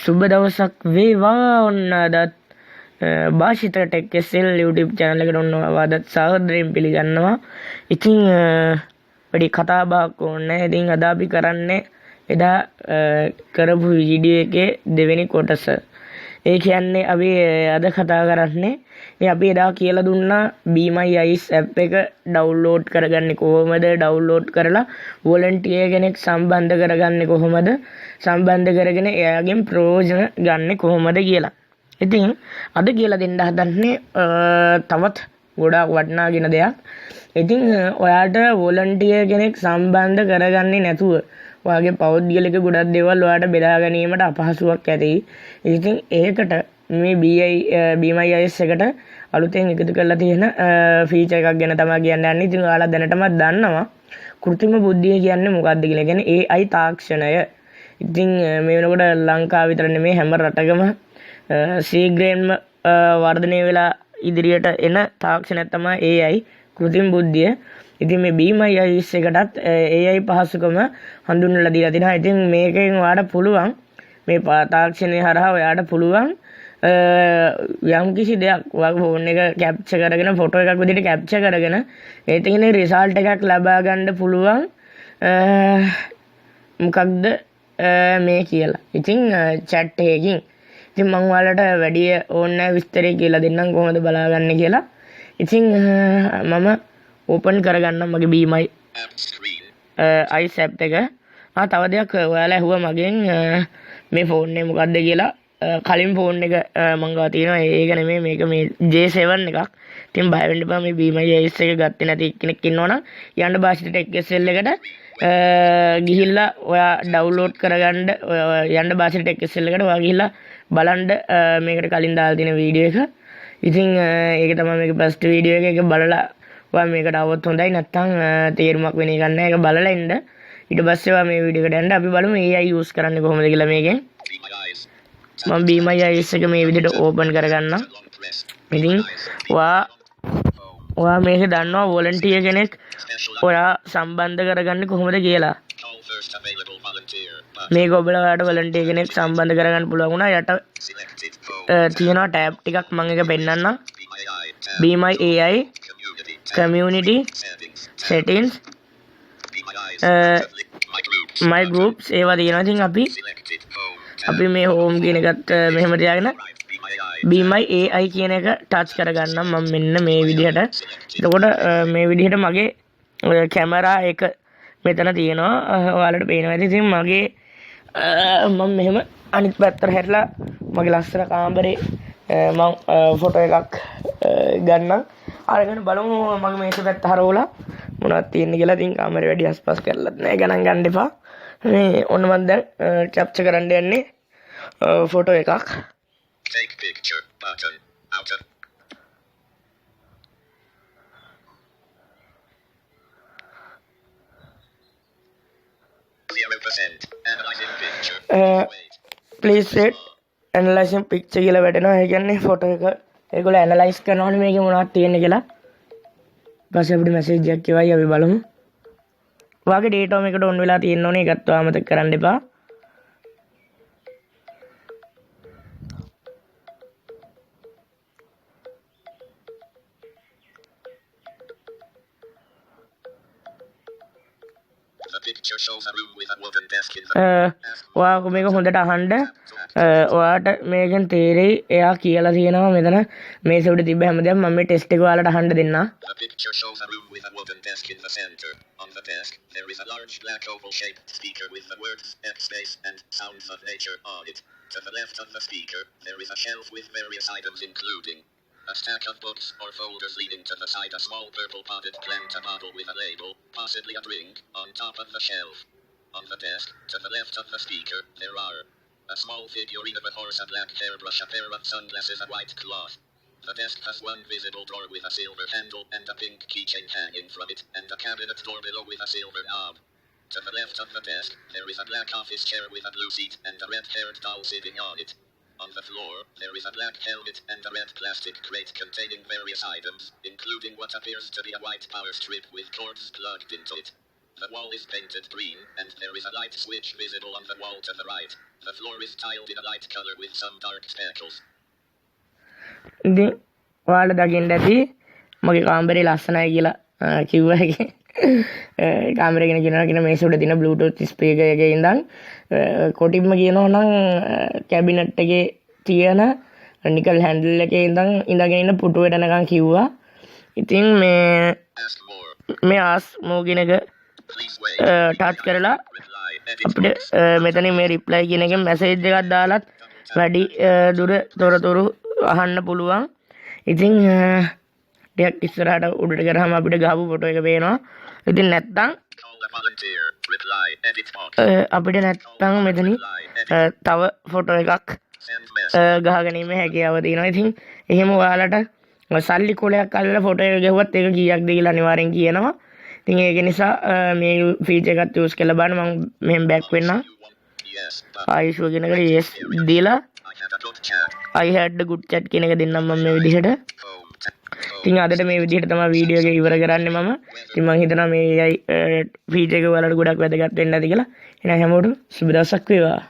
සුබ දවසක් වේවා. ඔන්න අදත් භාෂිත ටෙක් SL YouTube channel එකට ඔන්න අදත් සාදරයෙන් පිළිගන්නවා. ඉතින් වැඩි කතා බහක් ඕනේ. ඉතින් අද අපි කරන්නේ එදා කරපු වීඩියෝ එකේ දෙවෙනි කොටස. ඒ කියන්නේ අපි අද කතා කරන්නේ මේ අපි එදා කියලා දුන්නා Be My Eyes app එක ඩවුන්ලෝඩ් කරගන්නේ කොහොමද, ඩවුන්ලෝඩ් කරලා වොලන්ටියර් කෙනෙක් සම්බන්ධ කරගන්නේ කොහොමද, සම්බන්ධ කරගෙන එයාගෙන් ප්‍රයෝජන ගන්න කොහොමද කියලා. ඉතින් අද කියලා දෙන්න හදන්නේ තවත් ගොඩාක් වටිනාගෙන දෙයක්. ඉතින් ඔයාට වොලන්ටියර් කෙනෙක් සම්බන්ධ කරගන්නේ නැතුව ඔයාගේ පෞද්ගලික ගොඩක් දේවල් ඔයාට බෙදා ගැනීමට අපහසුයක් ඇති. ඉතින් ඒකට මේ Be My Eyes එකට අලුතෙන් එකතු කරලා තියෙන ෆීචර් එකක් ගැන තමයි කියන්න යන්නේ. ඉතින් ඔයාලා දැනටමත් දන්නවා කෘත්‍රිම බුද්ධිය කියන්නේ මොකක්ද කියලා. කියන්නේ AI තාක්ෂණය. ඉතින් මේ වෙනකොට ලංකාව විතර නෙමෙයි හැම රටකම ශීඝ්‍රයෙන්ම වර්ධනය වෙලා ඉදිරියට එන තාක්ෂණයක් තමයි AI කෘත්‍රිම බුද්ධිය. ඉතින් මේ Be My Eyes එකටත් AI පහසුකම හඳුන්වලා දීලා තිනවා. ඉතින් මේකෙන් ඔයාලට පුළුවන් මේ තාක්ෂණය හරහා ඔයාලට පුළුවන් යම් කිසි දෙයක් ඔයාගේ ෆෝන් එක කැප්චර් කරගෙන ෆොටෝ එකක් විදිහට කැප්චර් කරගෙන ඒකෙන් රිසල්ට් එකක් ලබා ගන්න පුළුවන් මොකක්ද මේ කියලා. ඉතින් chat එකකින් ඉතින් මම ඔයාලට වැඩි ඕනේ විස්තරය කියලා දෙන්නම් කොහොමද බලාගන්නේ කියලා. ඉතින් මම ඕපන් කරගන්නම් මගේ Be My Eyes app එක. තව දෙයක් ඔයාලා ඇහුවා මගෙන් මේ ෆෝන් එක මොකක්ද කියලා. කලින් ෆෝන් එක මං ගාව තියෙනවා. ඒක නෙමෙයි මේක මේ J7 එකක්. ඉතින් බය වෙන්න එපා. මේ Be My Eyes එක ගත්තේ නැති කෙනෙක් ඉන්නවනම් යන්න භාෂිත ටෙක් SL එකට ගිහිල්ලා ඔයා ඩවුන්ලෝඩ් කරගන්න යන්න භාෂිත ටෙක් SL එකට ඔයා ගිහිල්ලා බලන්න මේකට කලින් දාලා තියෙන වීඩියෝ එක. ඉතින් ඒක තමයි මේක ෆස්ට් වීඩියෝ එක. ඒක බලලා ඔයා මේකට આવොත් හොඳයි. නැත්නම් තේරුමක් වෙන එකක් නැහැ. ඒක බලලා ඉන්න. ඊට පස්සේ ඔයා මේ වීඩියෝ එකට යන්න අපි බලමු AI යූස් කරන්නේ කොහොමද කියලා මේකෙන්. මම Be My Eyes එක මේ විදිහට ඕපන් කරගන්නම්. ඉතින් ඔයා මේක දන්නවා වොලන්ටියර් කෙනෙක් ඔයා සම්බන්ධ කරගන්නේ කොහොමද කියලා. මේක ඔයාලට වොලන්ටියර් කෙනෙක් සම්බන්ධ කරගන්න පුළුවන් වුණා. යට තියෙනවා ටැබ් ටිකක් මම එක පෙන්නන්නම්. Be My AI community settings my groups ඒවා තියෙනවා. ඉතින් අපි මේ home කියන එකත් මෙහෙම තියාගෙන Be My AI කියන එක ටච් කරගන්නම් මම මෙන්න මේ විදිහට. එතකොට මේ විදිහට මගේ කැමරා එක මෙතන තියෙනවා. ඔයාලට පේනවා ඇති. ඉතින් මගේ මම මෙහෙම අනිත් පැත්තට හැරිලා මගේ ලස්සන කාමරේ මම ෆොටෝ එකක් ගන්නම්. අරගෙන බලමු මගේ මේක පැත්ත හරවලා මොනවද තියෙන්නේ කියලා. ඉතින් කාමරේ වැඩි අස්පස් කරලත් නෑ. ගණන් ගන්න එපා. මේ ඔන්න මම දැන් කැප්චර් කරන්න යන්නේ ෆොටෝ එකක්. Take picture button outer. Analyzing picture. Please set analyzing picture කියලා වැටෙනවා. ඒ කියන්නේ ෆොටෝ එක ඒගොල්ලෝ ඇනලයිස් කරනවනේ මේකේ මොනවද තියෙන්නේ කියලා. ඊපස්සේ අපිට මැසේජ් එකක් එවයි අපි බලමු. ඔයාගේ ඩේටා මේකට ඔන් වෙලා තියෙන්න ඕනේ. ඒකත් ඔයා මතක කරන්න එපා. ඔයා මේක හොඳට අහන්න. ඔයාට මේකෙන් තේරෙයි එයා කියලා තියෙනවා මෙතන මේස උඩ තිබ්බ හැමදේම මම මේ ටෙස්ට් එක ඔයාලට අහන්න දෙන්නම්. On the desk, there is a large black oval-shaped speaker with the words X-Space and Sounds of Nature on it. To the left of the speaker, there is a shelf with various items including a stack of books or folders leading to the side, a small purple potted plant, a bottle with a label, possibly a drink, on top of the shelf. On the desk, to the left of the speaker, there are a small figurine of a horse, a black hairbrush, a pair of sunglasses, a white cloth. The desk has one visible drawer with a silver handle and a pink keychain hanging from it, and a cabinet door below with a silver knob. To the left of the desk, there is a black office chair with a blue seat and a red-haired doll sitting on it. On the floor, there is a black helmet and a red plastic crate containing various items, including what appears to be a white power strip with cords plugged into it. The wall is painted green, and there is a light switch visible on the wall to the right. The floor is tiled in a light color with some dark speckles. ඉතින් ඔයාලට දකින්න ඇති මගේ කාමරේ ලස්සනයි කියලා කිව්වා එකේ කාමරේ ගැන කියනවා කියන මේස උඩ තියෙන බ්ලූටූත් ස්පීකර් එකේ ඉඳන් කොටින්ම කියනවා නම් කැබිනට් එකේ තියෙන නිකල් හැන්ඩල් එකේ ඉඳගෙන ඉන්න පුටුවට යනකම් කිව්වා. ඉතින් මේ ආස් මෝ කියන එක ටච් කරලා අපිට මෙතනින් මේ රිප්ලයි කියන එකෙන් මැසේජ් එකක් දාලත් වැඩි දුර තොරතුරු අහන්න පුළුවන්. ඉතින් ටිකක් ඉස්සරහට උඩට ගියාම අපිට ගහපු ෆොටෝ එක පේනවා. ඉතින් නැත්තම් අපිට නැත්තම් මෙතනින් තව ෆොටෝ එකක් ගහගැනීමේ හැකියාව තියෙනවා. ඉතින් එහෙම ඔයාලට සල්ලි කොලයක් අල්ලලා ෆොටෝ එක ගහුවත් ඒක කීයක්ද කියලා අනිවාර්යෙන් කියනවා. ඉතින් ඒක නිසා මේ ෆීචර් එකත් යූස් කරලා බලන්න. මම මෙහෙම බෑක් වෙන්නම්. ආයිෂෝ කියන එකට yes දීලා I had a good chat කියන එක දෙන්නම් මම මේ විදිහට. ඉතින් අදට මේ විදිහට තමයි වීඩියෝ එක ඉවර කරන්නේ මම. ඉතින් මම හිතනවා මේ ෆීචර් එක ඔයාලට ගොඩක් වැදගත් වෙන්න ඇති කියලා. එහෙනම් හැමෝටම සුබ දවසක් වේවා.